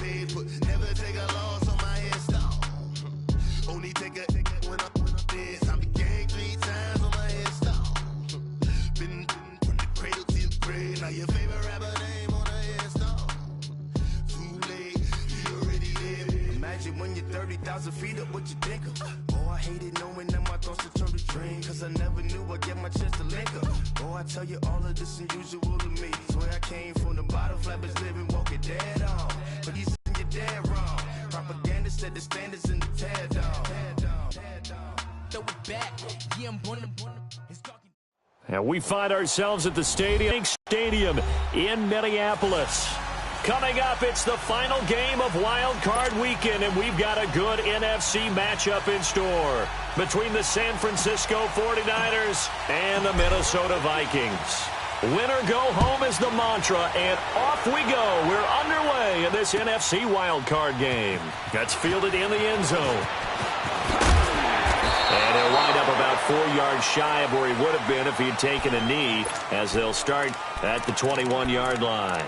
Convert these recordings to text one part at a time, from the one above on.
paid for. Never take a loss on my install. Only take a when I'm dead. I'm the gang 3 times on my install. Been from the cradle to the grave. Now your favorite rapper name on the install. Too late, he already dead. Imagine when you're 30,000 feet up, what you think of? Oh, I hated knowing that my thoughts would turn to dream. Cause I never knew I'd get my chance to link up. Oh, I tell you all of this unusual to me. Swear I came from the bottom, flappers living, walking dead on. But you said you're dead wrong. Propaganda said the standards in the tear down. Throw it back, yeah, I'm gonna. And we find ourselves at the stadium in Minneapolis. Coming up, it's the final game of Wild Card Weekend, and we've got a good NFC matchup in store between the San Francisco 49ers and the Minnesota Vikings. Winner go home is the mantra, and off we go. We're underway in this NFC Wild Card game. That's fielded in the end zone. And he'll wind up about 4 yards shy of where he would have been if he'd taken a knee, as they'll start at the 21-yard line.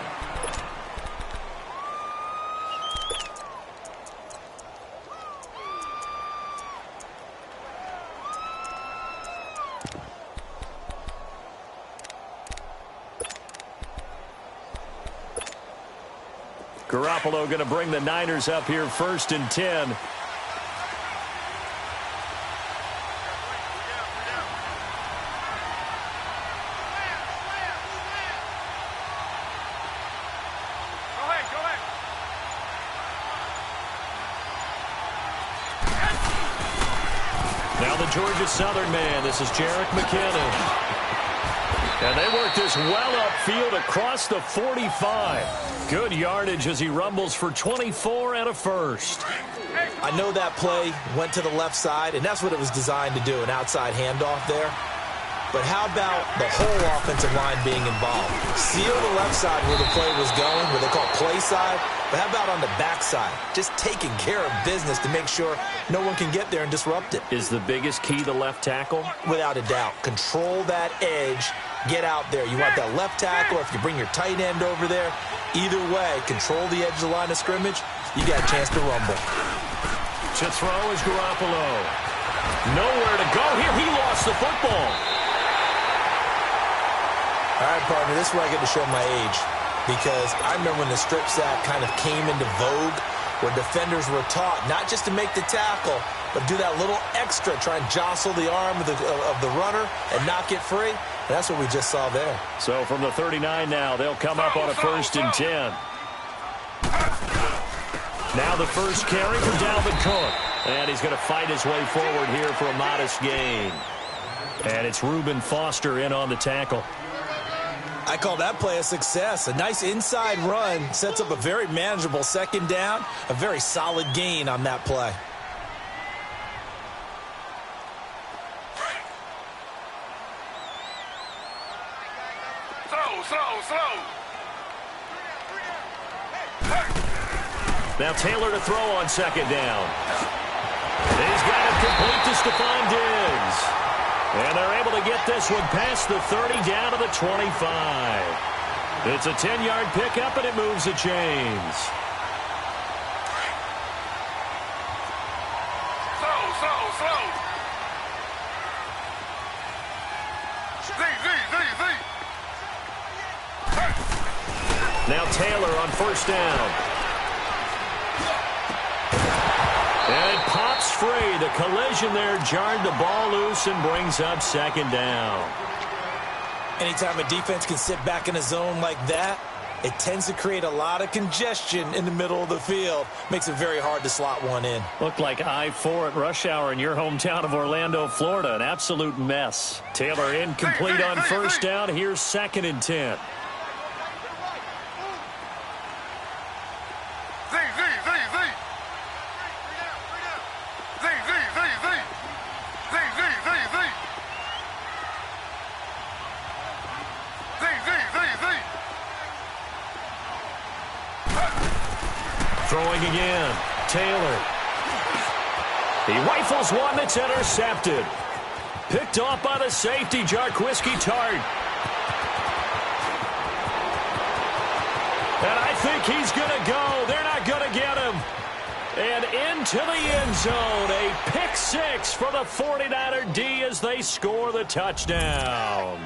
Garoppolo going to bring the Niners up here 1st and 10. Now the Georgia Southern man. This is Jerick McKinnon. And they work this well upfield across the 45. Good yardage as he rumbles for 24 and a first. I know that play went to the left side, and that's what it was designed to do, an outside handoff there. But how about the whole offensive line being involved? Seal the left side where the play was going, where they call play side. But how about on the backside? Just taking care of business to make sure no one can get there and disrupt it. Is the biggest key the left tackle? Without a doubt. Control that edge. Get out there. You want that left tackle, if you bring your tight end over there. Either way, control the edge of the line of scrimmage. You got a chance to rumble. To throw is Garoppolo. Nowhere to go here. He lost the football. All right, partner, this is where I get to show my age. Because I remember when the strip sack kind of came into vogue, where defenders were taught not just to make the tackle, but do that little extra, try and jostle the arm of the runner and not get free. And that's what we just saw there. So from the 39 now, they'll come up on a 1st and 10. Now the first carry for Dalvin Cook. And he's going to fight his way forward here for a modest gain. And it's Reuben Foster in on the tackle. I call that play a success. A nice inside run sets up a very manageable 2nd down. A very solid gain on that play. Throw. Now Taylor to throw on 2nd down. He's got it complete to Stephon Diggs. And they're able to get this one past the 30 down to the 25. It's a 10-yard pickup, and it moves the chains. Throw. Now Taylor on 1st down. And it pops free. The collision there jarred the ball loose and brings up 2nd down. Anytime a defense can sit back in a zone like that, it tends to create a lot of congestion in the middle of the field. Makes it very hard to slot one in. Looked like I-4 at rush hour in your hometown of Orlando, Florida. An absolute mess. Taylor incomplete on 1st down. Here's 2nd and 10. Throwing again. Taylor. He rifles one that's intercepted. Picked off by the safety, Jarquiski Tart. And I think he's going to go. They're not going to to the end zone. A pick six for the 49er D as they score the touchdown.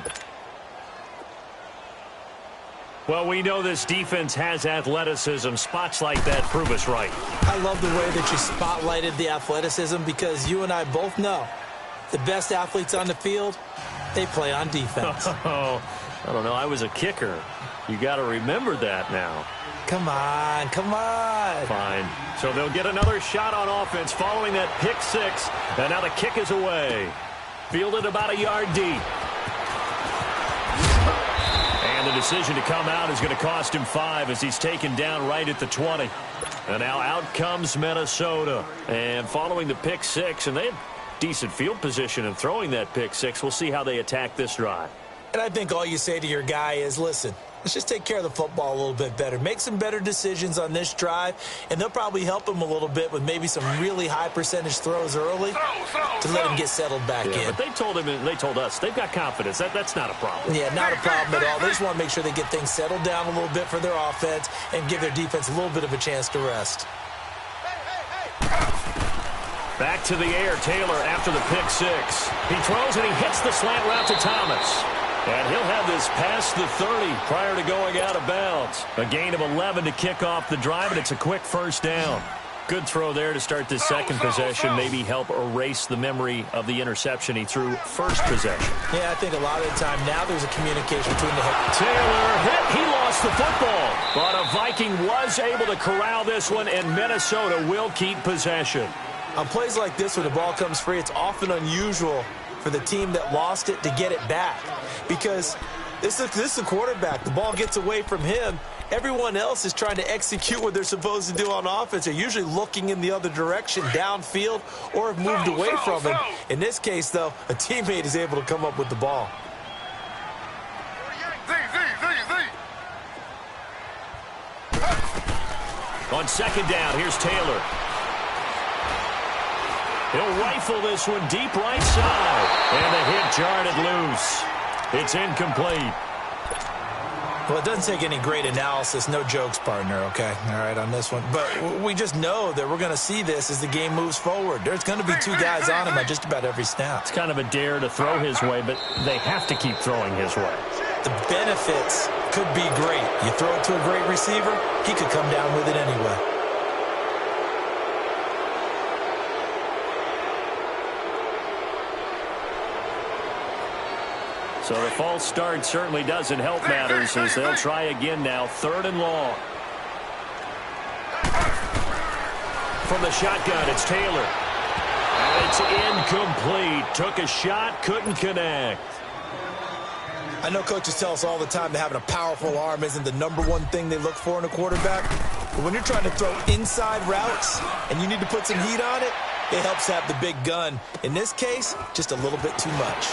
Well, we know this defense has athleticism. Spots like that prove us right. I love the way that you spotlighted the athleticism because you and I both know the best athletes on the field, they play on defense. Oh, I don't know. I was a kicker. You got to remember that now. Come on, come on. Fine. So they'll get another shot on offense following that pick six. And now the kick is away. Fielded about a yard deep. And the decision to come out is going to cost him 5 as he's taken down right at the 20. And now out comes Minnesota. And following the pick six, and they have decent field position in throwing that pick six. We'll see how they attack this drive. And I think all you say to your guy is, listen, let's just take care of the football a little bit better. Make some better decisions on this drive, and they'll probably help him a little bit with maybe some really high percentage throws early to let him get settled back in. But they told him, and they told us, they've got confidence. That's not a problem. Yeah, not a problem at all. They just want to make sure they get things settled down a little bit for their offense and give their defense a little bit of a chance to rest. Back to the air, Taylor after the pick six. He throws and he hits the slant route to Thomas. And he'll have this past the 30 prior to going out of bounds. A gain of 11 to kick off the drive, and it's a quick first down. Good throw there to start this second possession. Maybe help erase the memory of the interception he threw first possession. Yeah, I think a lot of the time now there's a communication between the head. Taylor hit. He lost the football. But a Viking was able to corral this one, and Minnesota will keep possession. On plays like this, when the ball comes free, it's often unusual for the team that lost it to get it back. Because this is a quarterback. The ball gets away from him. Everyone else is trying to execute what they're supposed to do on offense. They're usually looking in the other direction, downfield, or have moved away from him. In this case, though, a teammate is able to come up with the ball. On second down, here's Taylor. He'll rifle this one deep right side. And the hit jarred it loose. It's incomplete. Well, it doesn't take any great analysis. No jokes, partner, okay? All right, on this one. But we just know that we're going to see this as the game moves forward. There's going to be two guys on him at just about every snap. It's kind of a dare to throw his way, but they have to keep throwing his way. The benefits could be great. You throw it to a great receiver, he could come down with it anyway. So the false start certainly doesn't help matters as they'll try again now. 3rd and long. From the shotgun, it's Taylor. And it's incomplete. Took a shot, couldn't connect. I know coaches tell us all the time that having a powerful arm isn't the #1 thing they look for in a quarterback. But when you're trying to throw inside routes and you need to put some heat on it, it helps have the big gun. In this case, just a little bit too much.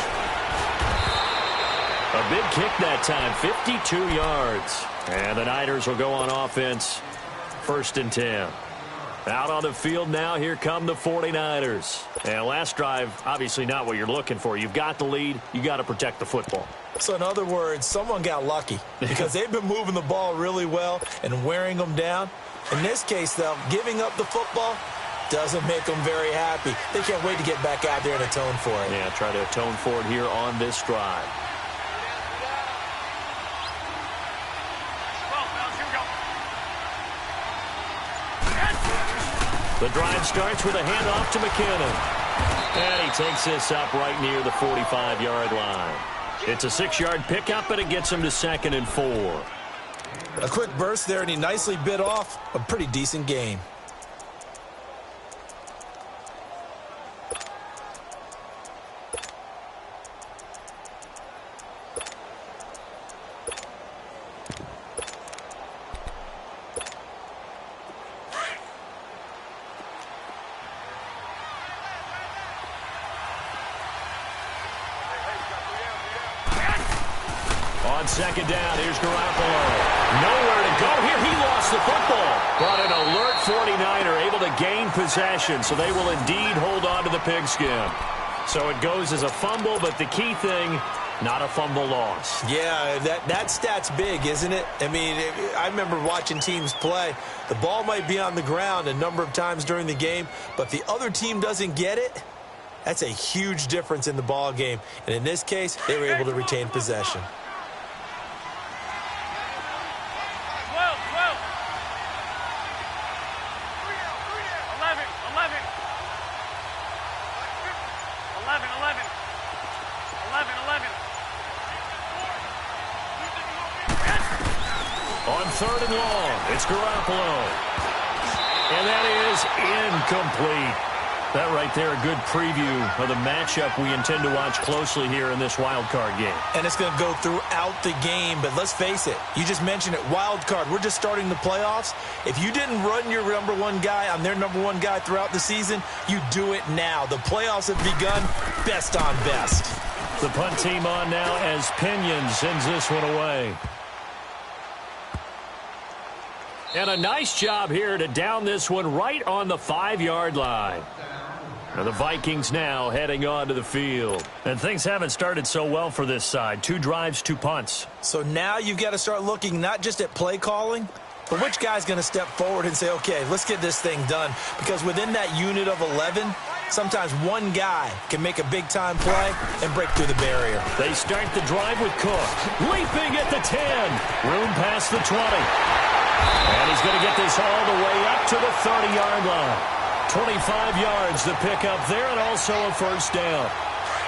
A big kick that time, 52 yards. And the Niners will go on offense, 1st and 10. Out on the field now, here come the 49ers. And last drive, obviously not what you're looking for. You've got the lead, you got to protect the football. So in other words, someone got lucky because they've been moving the ball really well and wearing them down. In this case, though, giving up the football doesn't make them very happy. They can't wait to get back out there and atone for it. Yeah, try to atone for it here on this drive. The drive starts with a handoff to McKinnon. And he takes this up right near the 45-yard line. It's a 6-yard pickup, and it gets him to 2nd and 4. A quick burst there, and he nicely bit off a pretty decent gain. On 2nd down, here's Garoppolo. Nowhere to go here. He lost the football. But an alert 49er able to gain possession, so they will indeed hold on to the pigskin. So it goes as a fumble, but the key thing, not a fumble loss. Yeah, that stat's big, isn't it? I mean, I remember watching teams play. The ball might be on the ground a number of times during the game, but if the other team doesn't get it, that's a huge difference in the ball game. And in this case, they were able to retain possession. On 3rd and long, it's Garoppolo. And that is incomplete. That right there, a good preview of the matchup we intend to watch closely here in this wild card game. And it's going to go throughout the game, but let's face it, you just mentioned it, wild card. We're just starting the playoffs. If you didn't run your number one guy on their number one guy throughout the season, you do it now. The playoffs have begun, best on best. The punt team on now as Pinion sends this one away. And a nice job here to down this one right on the 5-yard line. Now the Vikings now heading onto the field. And things haven't started so well for this side. 2 drives, 2 punts. So now you've got to start looking not just at play calling, but which guy's going to step forward and say, okay, let's get this thing done. Because within that unit of 11, sometimes one guy can make a big-time play and break through the barrier. They start the drive with Cook. Leaping at the 10. Room past the 20. And he's going to get this all the way up to the 30-yard line. 25 yards to pick up there and also a first down.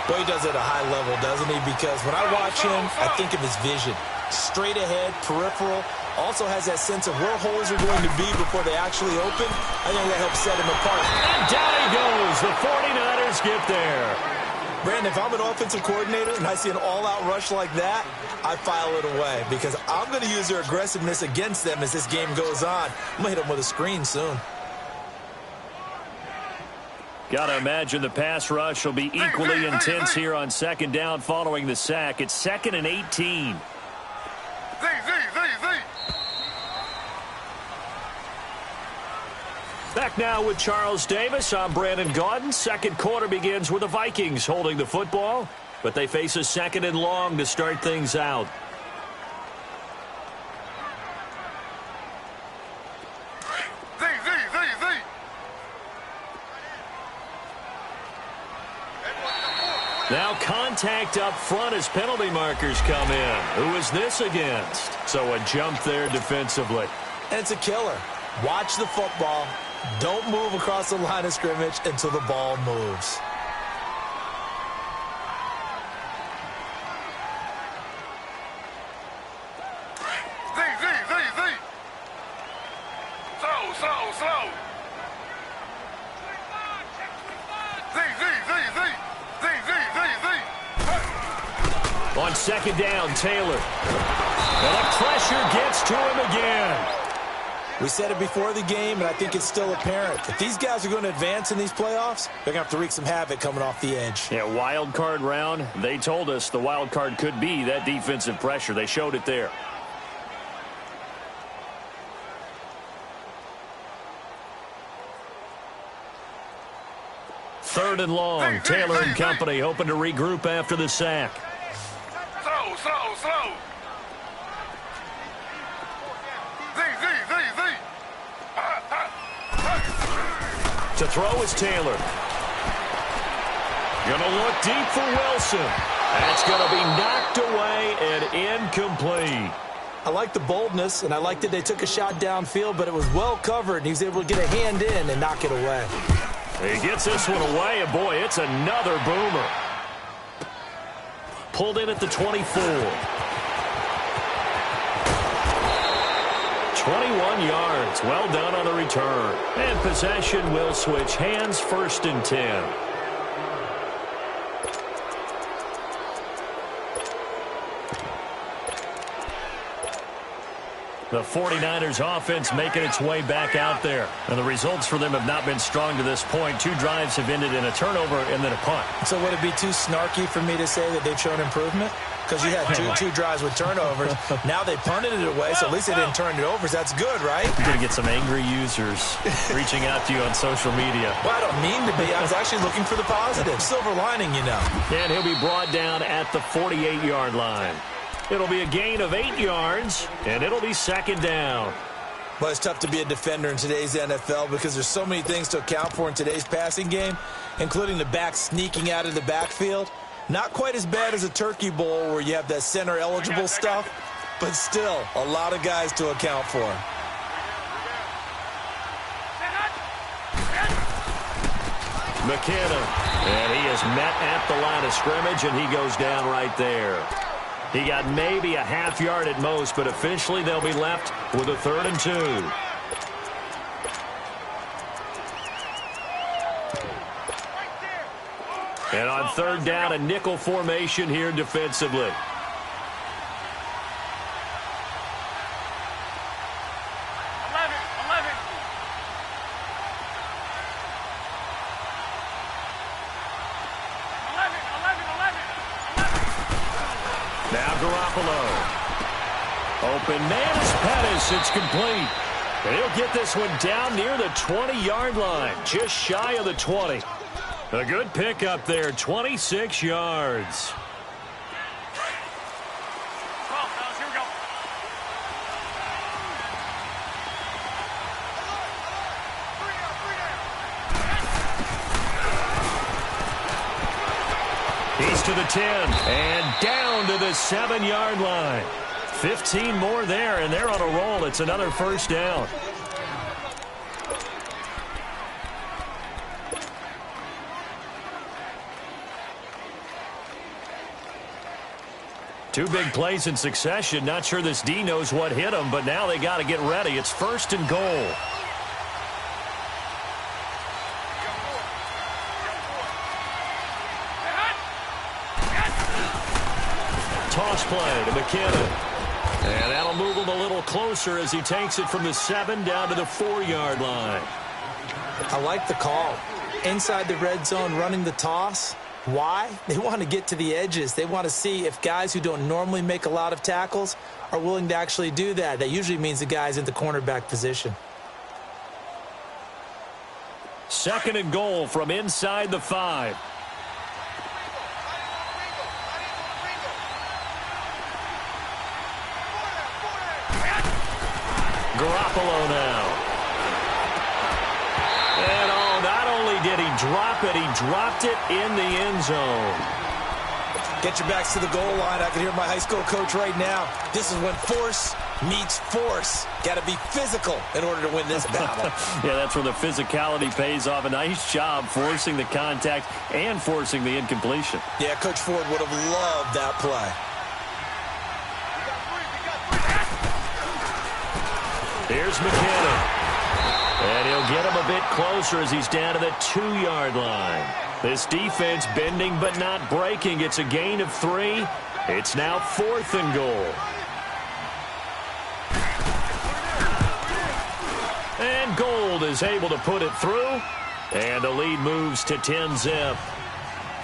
Well, he does it at a high level, doesn't he? Because when I watch him, I think of his vision. Straight ahead, peripheral. Also has that sense of where holes are going to be before they actually open. I think that helps set him apart. And down he goes. The 49ers get there. Brandon, if I'm an offensive coordinator and I see an all-out rush like that, I file it away because I'm going to use their aggressiveness against them as this game goes on. I'm going to hit them with a screen soon. Got to imagine the pass rush will be equally intense here on 2nd down following the sack. It's 2nd and 18. Back now with Charles Davis. I'm Brandon Gaudin. Second quarter begins with the Vikings holding the football, but they face a 2nd and long to start things out. Now contact up front as penalty markers come in. Who is this against? So a jump there defensively. And it's a killer. Watch the football. Don't move across the line of scrimmage until the ball moves. Slow. On 2nd down, Taylor. And the pressure gets to him again. We said it before the game, and I think it's still apparent. If these guys are going to advance in these playoffs, they're going to have to wreak some havoc coming off the edge. Yeah, wild card round. They told us the wild card could be that defensive pressure. They showed it there. Third and long. Taylor and company hoping to regroup after the sack. Slow. To throw is Taylor. Gonna look deep for Wilson. That's gonna be knocked away and incomplete. I like the boldness, and I like that they took a shot downfield, but it was well covered, and he was able to get a hand in and knock it away. He gets this one away, and boy, it's another boomer. Pulled in at the 24. 21 yards. Well done on the return. And possession will switch hands, 1st and 10. The 49ers offense making its way back out there. And the results for them have not been strong to this point. 2 drives have ended in a turnover and then a punt. So would it be too snarky for me to say that they've shown improvement? Because you had two drives with turnovers. Now they punted it away, so at least they didn't turn it over. So that's good, right? You're going to get some angry users reaching out to you on social media. Well, I don't mean to be. I was actually looking for the positive. Silver lining, you know. And he'll be brought down at the 48-yard line. It'll be a gain of 8 yards, and it'll be second down. Well, it's tough to be a defender in today's NFL because there's so many things to account for in today's passing game, including the back sneaking out of the backfield. Not quite as bad as a turkey bowl where you have that center-eligible stuff, but still a lot of guys to account for. McKinnon, and he is met at the line of scrimmage, and he goes down right there. He got maybe a half yard at most, but officially they'll be left with a 3rd and 2. And on 3rd down, a nickel formation here defensively. Open man is Pettis. It's complete. And he'll get this one down near the 20-yard line, just shy of the 20. A good pickup there, 26 yards. He's to the 10 and down to the 7-yard line. 15 more there, and they're on a roll. It's another first down. Two big plays in succession. Not sure this D knows what hit him, but now they got to get ready. It's 1st and goal. Toss play to McKinnon. And that'll move him a little closer as he takes it from the 7 down to the 4-yard line. I like the call. Inside the red zone running the toss. Why? They want to get to the edges. They want to see if guys who don't normally make a lot of tackles are willing to actually do that. That usually means the guy's in the cornerback position. 2nd and goal from inside the 5. Garoppolo now. And not only did he drop it, he dropped it in the end zone. Get your backs to the goal line. I can hear my high school coach right now. This is when force meets force. Got to be physical in order to win this battle. Yeah, that's where the physicality pays off. A nice job forcing the contact and forcing the incompletion. Yeah, Coach Ford would have loved that play. Here's McKinnon. And he'll get him a bit closer as he's down to the 2-yard line. This defense bending but not breaking. It's a gain of 3. It's now 4th and goal. And Gold is able to put it through. And the lead moves to 10-zip.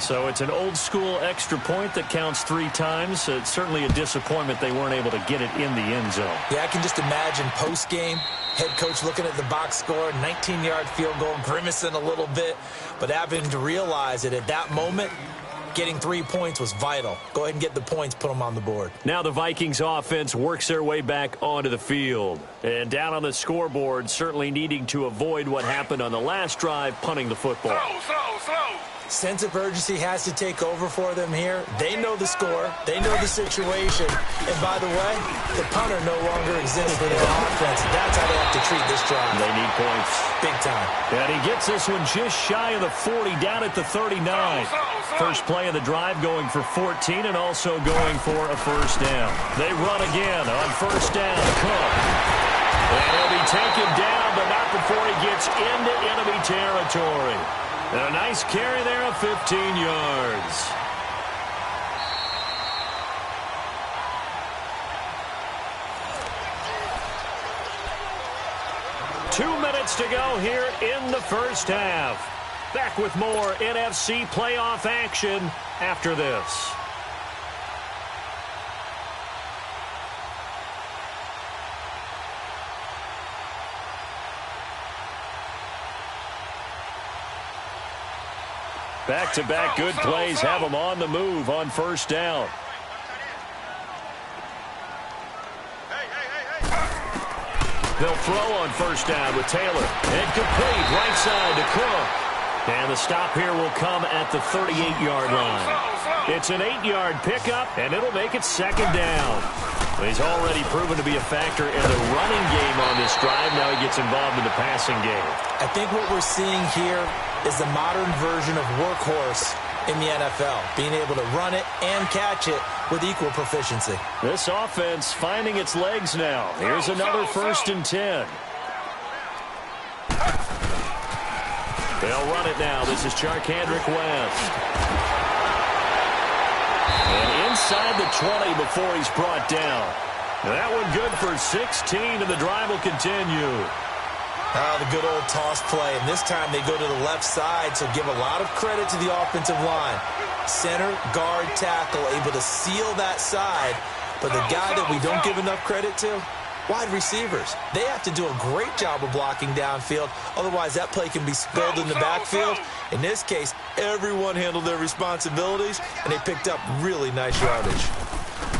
So it's an old-school extra point that counts 3 times. It's certainly a disappointment they weren't able to get it in the end zone. Yeah, I can just imagine post-game, head coach looking at the box score, 19-yard field goal, grimacing a little bit, but having to realize that at that moment, getting 3 points was vital. Go ahead and get the points, put them on the board. Now the Vikings offense works their way back onto the field. And down on the scoreboard, certainly needing to avoid what happened on the last drive, punting the football. Slow. Sense of urgency has to take over for them here. They know the score. They know the situation. And by the way, the punter no longer exists for their offense. That's how they have to treat this drive. They need points. Big time. And he gets this one just shy of the 40, down at the 39. First play of the drive going for 14 and also going for a first down. They run again on first down. Cook. And he'll be taken down, but not before he gets into enemy territory. And a nice carry there of 15 yards. 2 minutes to go here in the first half. Back with more NFC playoff action after this. Back-to-back good plays have them on the move on first down. They'll throw on first down with Taylor. And complete right side to Cook. And the stop here will come at the 38-yard line. It's an 8-yard pickup, and it'll make it second down. He's already proven to be a factor in the running game on this drive. Now he gets involved in the passing game. I think what we're seeing here is the modern version of workhorse in the NFL, being able to run it and catch it with equal proficiency. This offense finding its legs now. Here's another 1st and 10. They'll run it now. This is Charkandrick West. And inside the 20 before he's brought down. That one good for 16, and the drive will continue. The good old toss play, and this time they go to the left side, so give a lot of credit to the offensive line. Center, guard, tackle, able to seal that side, but the guy that we don't give enough credit to, wide receivers. They have to do a great job of blocking downfield, otherwise that play can be spilled in the backfield. In this case, everyone handled their responsibilities, and they picked up really nice yardage.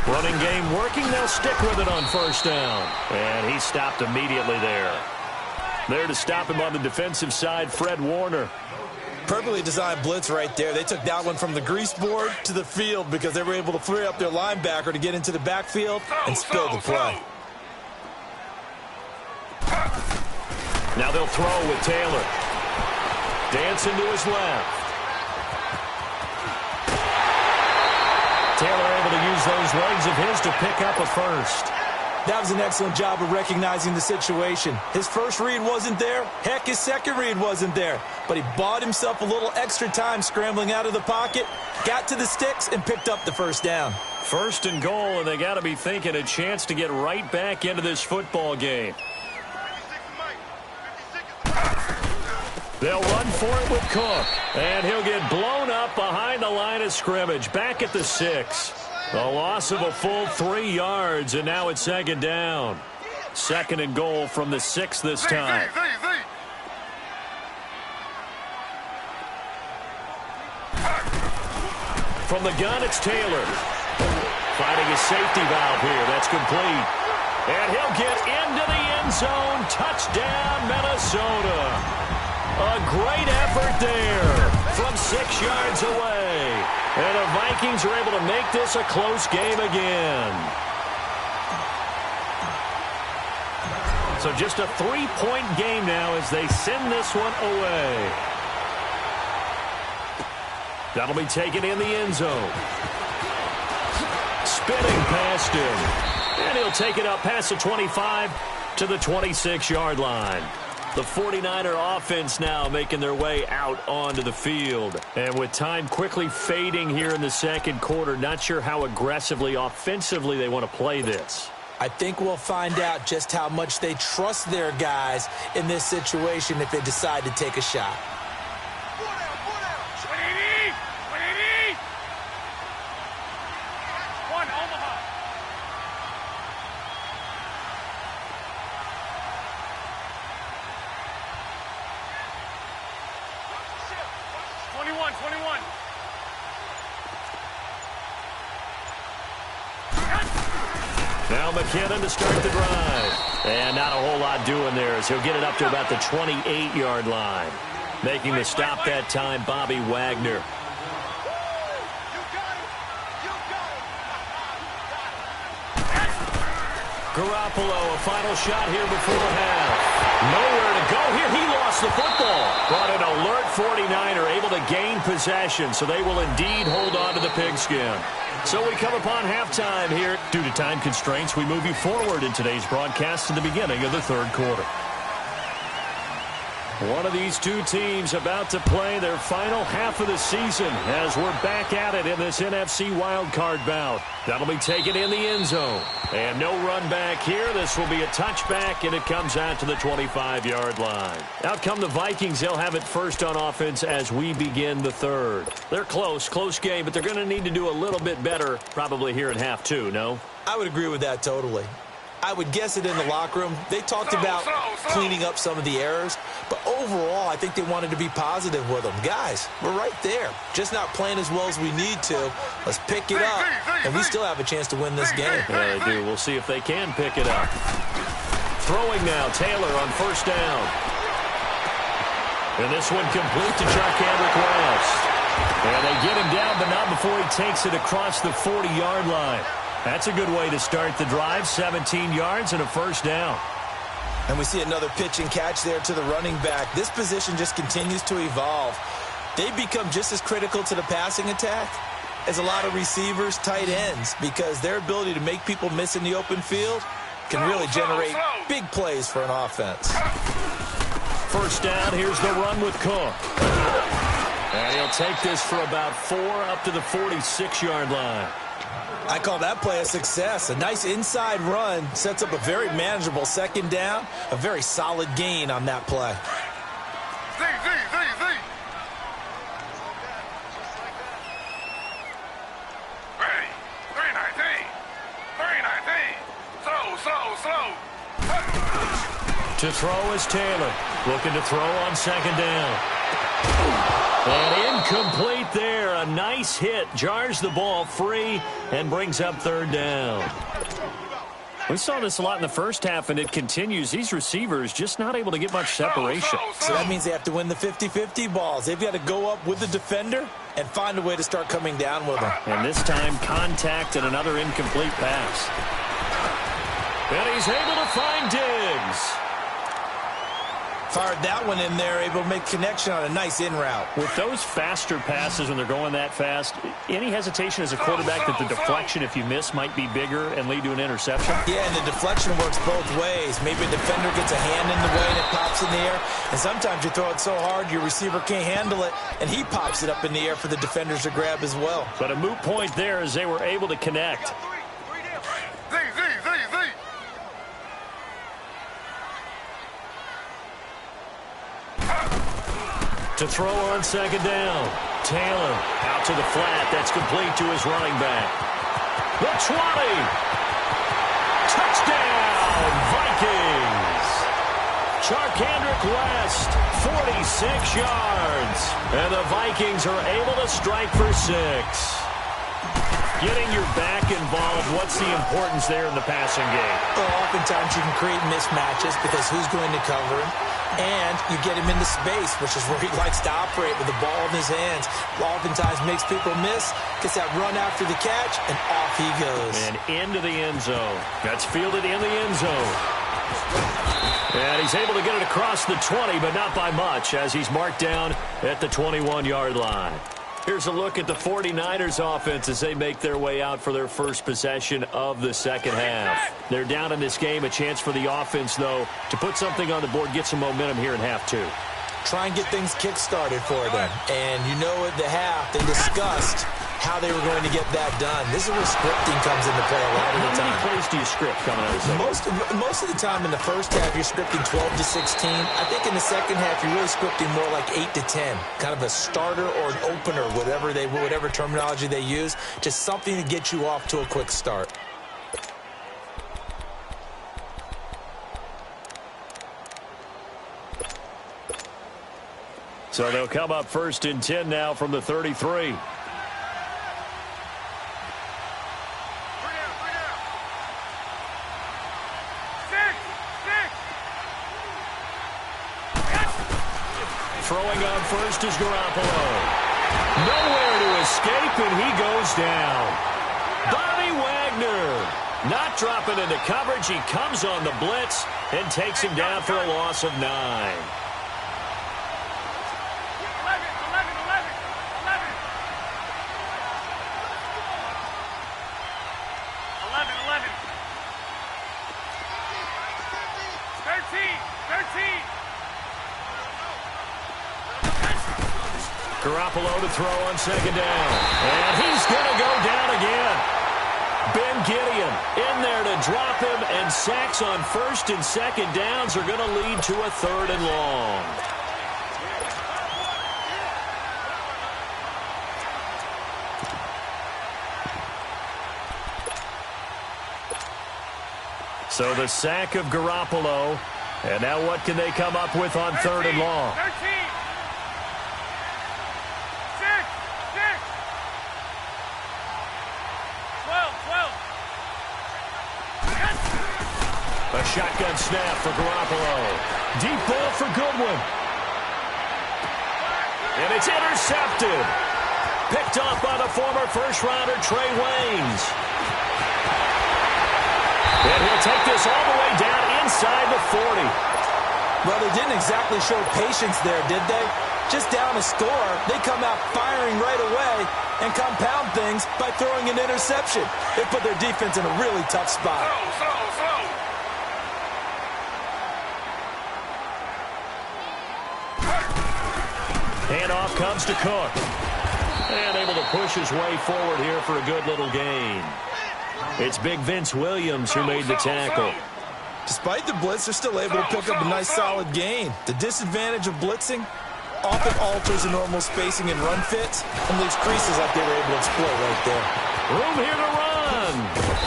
Running game working, they'll stick with it on first down. And he stopped immediately there. There to stop him on the defensive side, Fred Warner. Perfectly designed blitz right there. They took that one from the grease board to the field because they were able to free up their linebacker to get into the backfield and spill the play. Now they'll throw with Taylor. Dancing to his left. Taylor able to use those legs of his to pick up a first. That was an excellent job of recognizing the situation. His first read wasn't there. Heck, his second read wasn't there. But he bought himself a little extra time scrambling out of the pocket, got to the sticks, and picked up the first down. 1st and goal, and they got to be thinking a chance to get right back into this football game. They'll run for it with Cook. And he'll get blown up behind the line of scrimmage. Back at the 6. A loss of a full 3 yards, and now it's second down. 2nd and goal from the 6 this time. From the gun, it's Taylor. Finding a safety valve here. That's complete. And he'll get into the end zone. Touchdown, Minnesota. A great effort there from 6 yards away. And the Vikings are able to make this a close game again. So just a 3-point game now as they send this one away. That'll be taken in the end zone. Spinning past him. And he'll take it up past the 25 to the 26-yard line. The 49er offense now making their way out onto the field. And with time quickly fading here in the second quarter, not sure how aggressively, offensively they want to play this. I think we'll find out just how much they trust their guys in this situation if they decide to take a shot. Now McKinnon to start the drive. And not a whole lot doing there as he'll get it up to about the 28-yard line. Making the stop that time, Bobby Wagner. Garoppolo, a final shot here before half. Nowhere to go here. He lost the football. But an alert 49er able to gain possession, so they will indeed hold on to the pigskin. So we come upon halftime here. Due to time constraints, we move you forward in today's broadcast to the beginning of the third quarter. One of these two teams about to play their final half of the season as we're back at it in this NFC wildcard bout. That'll be taken in the end zone. And no run back here. This will be a touchback, and it comes out to the 25-yard line. Out come the Vikings. They'll have it first on offense as we begin the third. They're close game, but they're going to need to do a little bit better probably here in half two, no? I would agree with that totally. I would guess it in the locker room. They talked about cleaning up some of the errors, but overall, I think they wanted to be positive with them. Guys, we're right there. Just not playing as well as we need to. Let's pick it up, and we still have a chance to win this game. Yeah, they do. We'll see if they can pick it up. Throwing now, Taylor on first down. And this one complete to Charkandrick West. And they get him down, but not before he takes it across the 40-yard line. That's a good way to start the drive. 17 yards and a first down. And we see another pitch and catch there to the running back. This position just continues to evolve. They become just as critical to the passing attack as a lot of receivers, tight ends, because their ability to make people miss in the open field can really generate big plays for an offense. First down, here's the run with Cook. And he'll take this for about 4 up to the 46-yard line. I call that play a success. A nice inside run sets up a very manageable second down, a very solid gain on that play. Ready, 319, 319, slow. To throw is Taylor, looking to throw on second down. And incomplete there. A nice hit. Jars the ball free and brings up third down. We saw this a lot in the first half, and it continues. These receivers just not able to get much separation. So that means they have to win the 50-50 balls. They've got to go up with the defender and find a way to start coming down with them. And this time, contact and another incomplete pass. And he's able to find Diggs. Fired that one in there, able to make connection on a nice in route. With those faster passes when they're going that fast, any hesitation as a quarterback that the deflection, if you miss, might be bigger and lead to an interception? Yeah, and the deflection works both ways. Maybe a defender gets a hand in the way and it pops in the air. And sometimes you throw it so hard your receiver can't handle it, and he pops it up in the air for the defenders to grab as well. But a moot point there as they were able to connect. To throw on second down. Taylor out to the flat. That's complete to his running back. The 20. Touchdown, Vikings. Charkandrick West, 46 yards. And the Vikings are able to strike for 6. Getting your back involved, what's the importance there in the passing game? Well, oftentimes you can create mismatches because who's going to cover him? And you get him into space, which is where he likes to operate with the ball in his hands. Oftentimes makes people miss, gets that run after the catch, and off he goes. And into the end zone. That's fielded in the end zone. And he's able to get it across the 20, but not by much, as he's marked down at the 21-yard line. Here's a look at the 49ers offense as they make their way out for their first possession of the second half. They're down in this game. A chance for the offense, though, to put something on the board, get some momentum here in half two. Try and get things kick-started for them. And you know at the half, they discussed how they were going to get that done. This is where scripting comes into play a lot of the time. How many plays do you script coming out of the second? Most of the time in the first half, you're scripting 12 to 16. I think in the second half, you're really scripting more like 8 to 10. Kind of a starter or an opener, whatever terminology they use. Just something to get you off to a quick start. So they'll come up first and 10 now from the 33. Throwing on first is Garoppolo. Nowhere to escape, and he goes down. Bobby Wagner not dropping into coverage. He comes on the blitz and takes him down for a loss of 9. Garoppolo to throw on second down. And he's going to go down again. Ben Gideon in there to drop him, and sacks on first and second downs are going to lead to a 3rd and long. So the sack of Garoppolo. And now what can they come up with on 3rd and long? 13. 12. A shotgun snap for Garoppolo. Deep ball for Goodwin. And it's intercepted. Picked off by the former first-rounder Trey Waynes. And he'll take this all the way down inside the 40. Well, they didn't exactly show patience there, did they? Just down a score, they come out firing right away and compound things by throwing an interception. They put their defense in a really tough spot. Handoff comes to Cook. And able to push his way forward here for a good little gain. It's big Vince Williams who made the tackle. Despite the blitz, they're still able to pick up a nice solid gain. The disadvantage of blitzing often alters the normal spacing and run fits and leaves creases like they were able to exploit right there. Room here to run.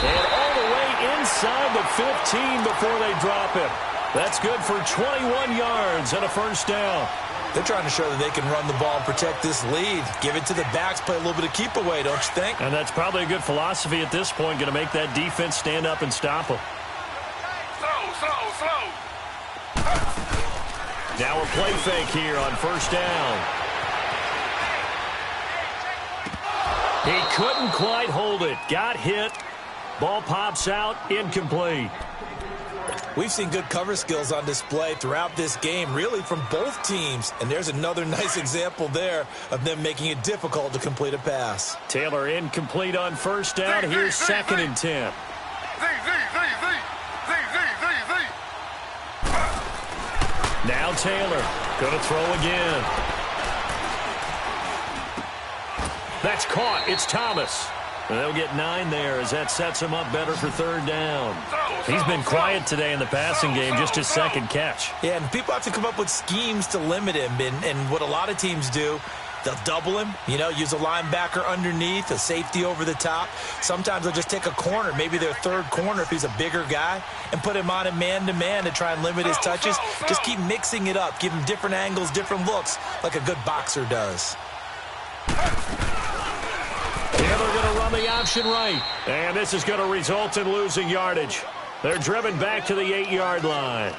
And all the way inside the 15 before they drop it. That's good for 21 yards and a first down. They're trying to show that they can run the ball and protect this lead. Give it to the backs, play a little bit of keep away, don't you think? And that's probably a good philosophy at this point, going to make that defense stand up and stop them. Slow. Now a play fake here on first down. He couldn't quite hold it. Got hit. Ball pops out. Incomplete. We've seen good cover skills on display throughout this game, really from both teams. And there's another nice example there of them making it difficult to complete a pass. Taylor incomplete on first down. Here's 2nd and 10. Now Taylor going to throw again. That's caught. It's Thomas. And they'll get 9 there as that sets him up better for 3rd down. He's been quiet today in the passing game, just his 2nd catch. Yeah, and people have to come up with schemes to limit him. And what a lot of teams do, they'll double him, use a linebacker underneath, a safety over the top. Sometimes they'll just take a corner, maybe their 3rd corner if he's a bigger guy, and put him on a man-to-man to try and limit his touches. Just keep mixing it up, give him different angles, different looks, like a good boxer does. Taylor going to run the option right. And this is going to result in losing yardage. They're driven back to the 8-yard line.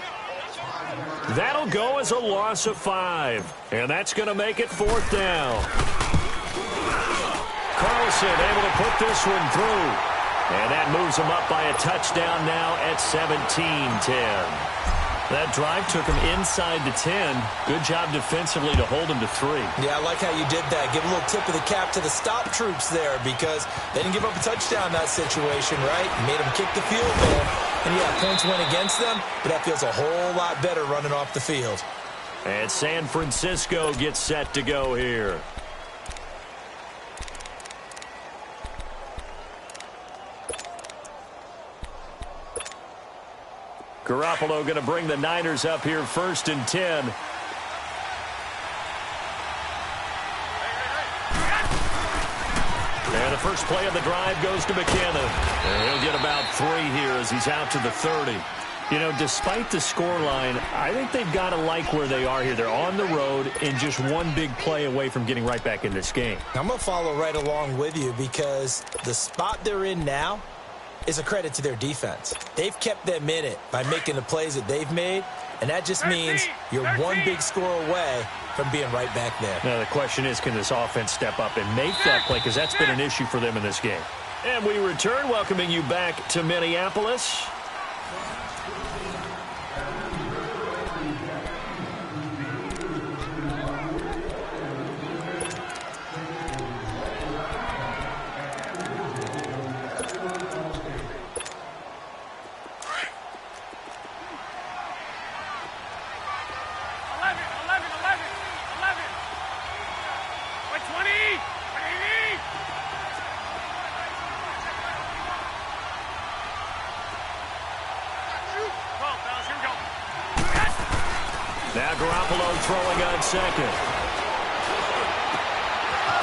That'll go as a loss of 5. And that's going to make it 4th down. Carlson able to put this one through. And that moves him up by a touchdown now at 17-10. That drive took him inside the 10. Good job defensively to hold him to 3. Yeah, I like how you did that. Give a little tip of the cap to the stop troops there because they didn't give up a touchdown in that situation, right? Made them kick the field goal. And, yeah, points went against them, but that feels a whole lot better running off the field. And San Francisco gets set to go here. Garoppolo going to bring the Niners up here 1st and 10. And the first play of the drive goes to McKinnon. And he'll get about 3 here as he's out to the 30. Despite the scoreline, I think they've got to like where they are here. They're on the road and just one big play away from getting right back in this game. I'm going to follow right along with you because the spot they're in now is a credit to their defense. They've kept them in it by making the plays that they've made, and that just means you're one big score away from being right back there. Now the question is, can this offense step up and make that play, because that's been an issue for them in this game. And we return, welcoming you back to Minneapolis. Garoppolo throwing on second.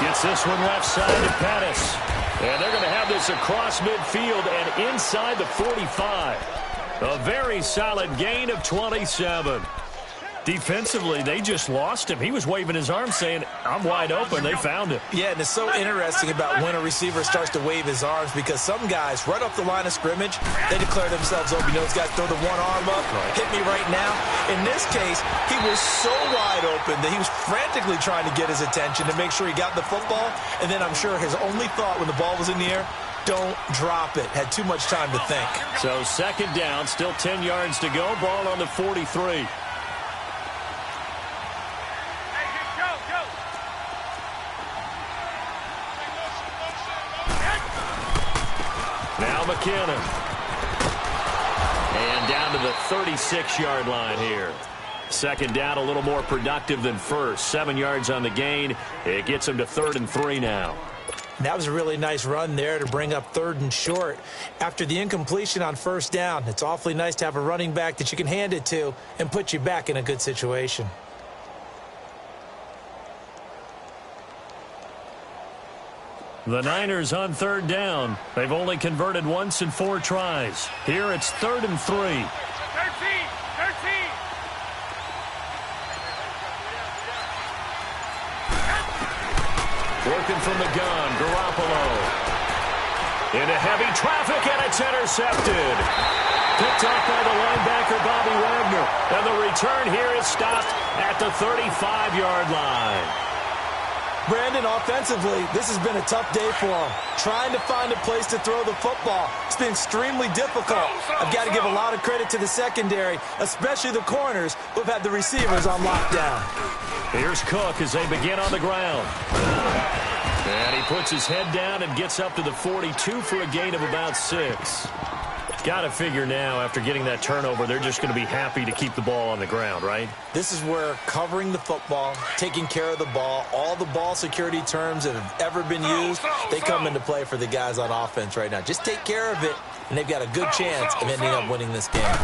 Gets this one left side to Pettis. And they're going to have this across midfield and inside the 45. A very solid gain of 27. Defensively, they just lost him. He was waving his arms saying, I'm wide open. They found him. Yeah, and it's so interesting about when a receiver starts to wave his arms because some guys, right off the line of scrimmage, they declare themselves open. You know, those guys throw the one arm up, hit me right now. In this case, he was so wide open that he was frantically trying to get his attention to make sure he got the football. And then I'm sure his only thought when the ball was in the air, don't drop it. Had too much time to think. So second down, still 10 yards to go. Ball on the 43. Now McKinnon. And down to the 36-yard line here. Second down, a little more productive than first. 7 yards on the gain. It gets him to 3rd and 3 now. That was a really nice run there to bring up 3rd and short. After the incompletion on first down, it's awfully nice to have a running back that you can hand it to and put you back in a good situation. The Niners on 3rd down. They've only converted once in 4 tries. Here it's 3rd and 3. 13. Working from the gun, Garoppolo. Into heavy traffic, and it's intercepted. Picked off by the linebacker, Bobby Wagner. And the return here is stopped at the 35-yard line. Brandon, offensively, this has been a tough day for him. Trying to find a place to throw the football. It's been extremely difficult. I've got to give a lot of credit to the secondary, especially the corners who have had the receivers on lockdown. Here's Cook as they begin on the ground. And he puts his head down and gets up to the 42 for a gain of about 6. Got to figure now, after getting that turnover, they're just going to be happy to keep the ball on the ground, right? This is where covering the football, taking care of the ball, all the ball security terms that have ever been used, they come into play for the guys on offense right now. Just take care of it, and they've got a good chance of ending up winning this game.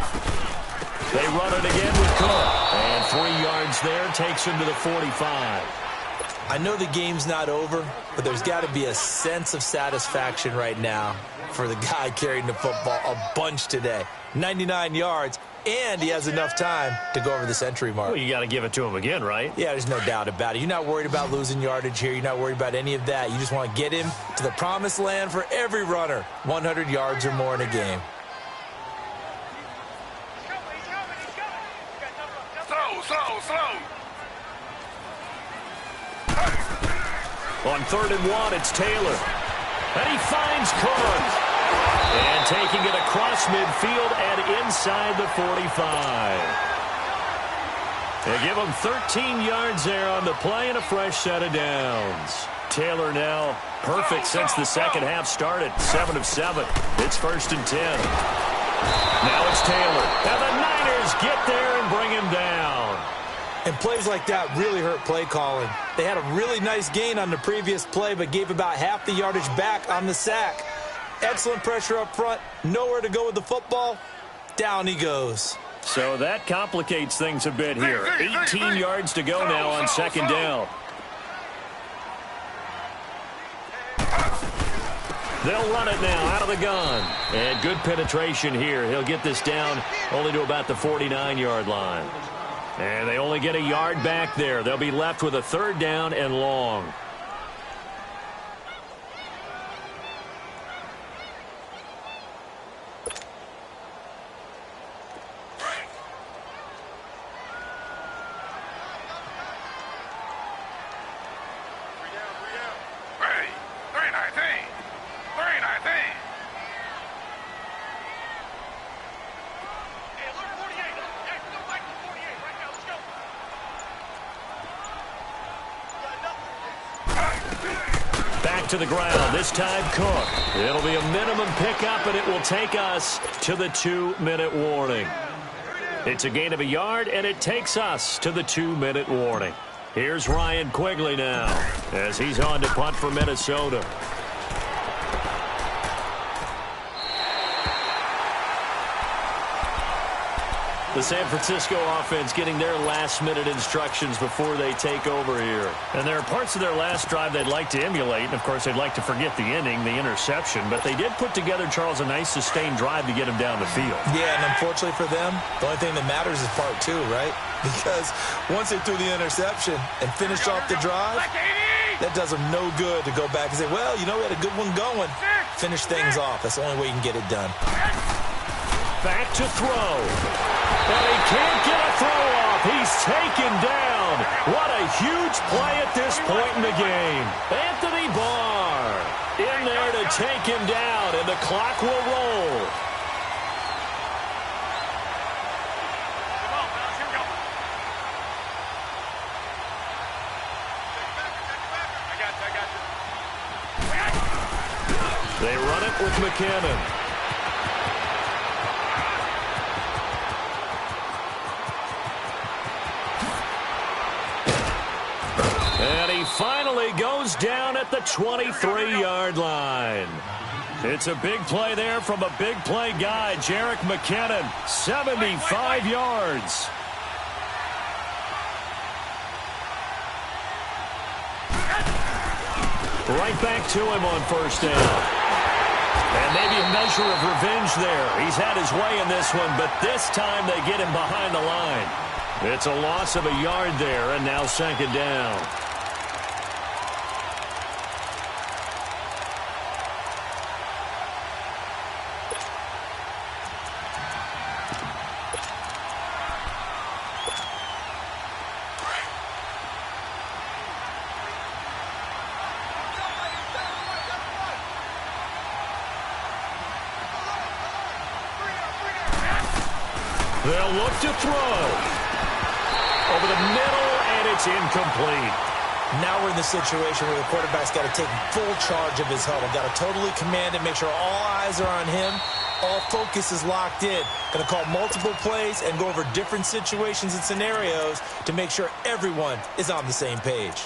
They run it again with Cook. And 3 yards there takes him to the 45. I know the game's not over, but there's got to be a sense of satisfaction right now for the guy carrying the football a bunch today. 99 yards, and he has enough time to go over the century mark. Well, you got to give it to him again, right? Yeah, there's no doubt about it. You're not worried about losing yardage here. You're not worried about any of that. You just want to get him to the promised land for every runner. 100 yards or more in a game. Slow. On 3rd and 1, it's Taylor. And he finds Cook. And taking it across midfield and inside the 45. They give him 13 yards there on the play and a fresh set of downs. Taylor now perfect since the second half started. 7 of 7. It's 1st and 10. Now it's Taylor. And the Niners get there and bring him down. And plays like that really hurt play calling. They had a really nice gain on the previous play, but gave about half the yardage back on the sack. Excellent pressure up front. Nowhere to go with the football. Down he goes. So that complicates things a bit here. 18 yards to go now on 2nd down. They'll run it now out of the gun. And good penetration here. He'll get this down only to about the 49-yard line. And they only get a yard back there. They'll be left with a 3rd down and long. To the ground, this time Cook. It'll be a minimum pickup, and it will take us to the 2-minute warning. It's a gain of a yard, and it takes us to the 2-minute warning. Here's Ryan Quigley now as he's on to punt for Minnesota. The San Francisco offense getting their last-minute instructions before they take over here. And there are parts of their last drive they'd like to emulate. And, of course, they'd like to forget the inning, the interception. But they did put together, Charles, a nice sustained drive to get him down the field. Yeah, and unfortunately for them, the only thing that matters is part two, right? Because once they threw the interception and finished off the drive, that does them no good to go back and say, well, you know, we had a good one going. Finish things off. That's the only way you can get it done. Back to throw. And he can't get a throw off. He's taken down. What a huge play at this point in the game. Anthony Barr in there to take him down, and the clock will roll. They run it with McKinnon. And he finally goes down at the 23-yard line. It's a big play there from a big play guy, Jerick McKinnon, 75 yards. Right back to him on first down. And maybe a measure of revenge there. He's had his way in this one, but this time they get him behind the line. It's a loss of a yard there, and now second down. They'll look to throw. Over the middle, and it's incomplete. Now we're in the situation where the quarterback's got to take full charge of his huddle. Got to totally command it, make sure all eyes are on him. All focus is locked in. Going to call multiple plays and go over different situations and scenarios to make sure everyone is on the same page.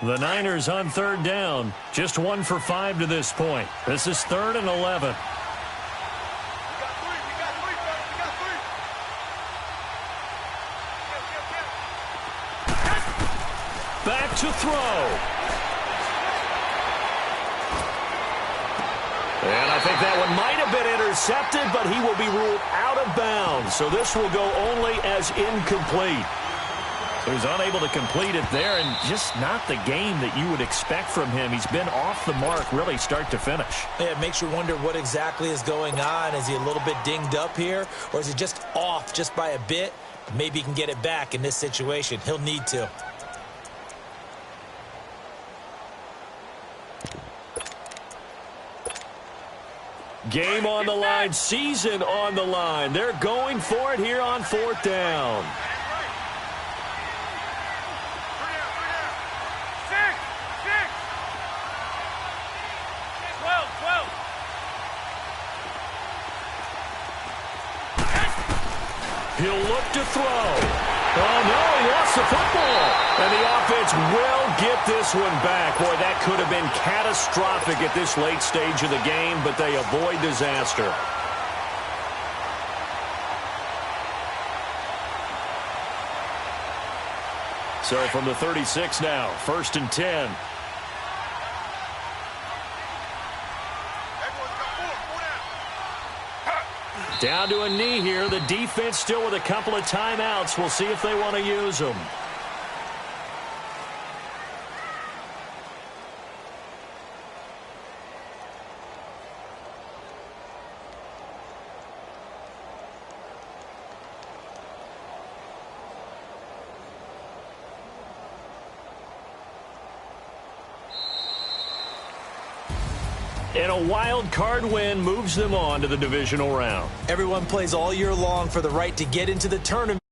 The Niners on third down. Just 1 for 5 to this point. This is 3rd and 11. Back to throw. And I think that one might have been intercepted, but he will be ruled out of bounds. So this will go only as incomplete. So he's unable to complete it there, and just not the game that you would expect from him. He's been off the mark really start to finish. Yeah, it makes you wonder what exactly is going on. Is he a little bit dinged up here, or is he just off just by a bit? Maybe he can get it back in this situation. He'll need to. Game on the line, season on the line. They're going for it here on 4th down. He'll look to throw. Oh, no, he lost the football. And the offense will get this one back. Boy, that could have been catastrophic at this late stage of the game, but they avoid disaster. So from the 36 now, 1st and 10. Down to a knee here. The defense still with a couple of timeouts. We'll see if they want to use them. And a wild card win moves them on to the divisional round. Everyone plays all year long for the right to get into the tournament.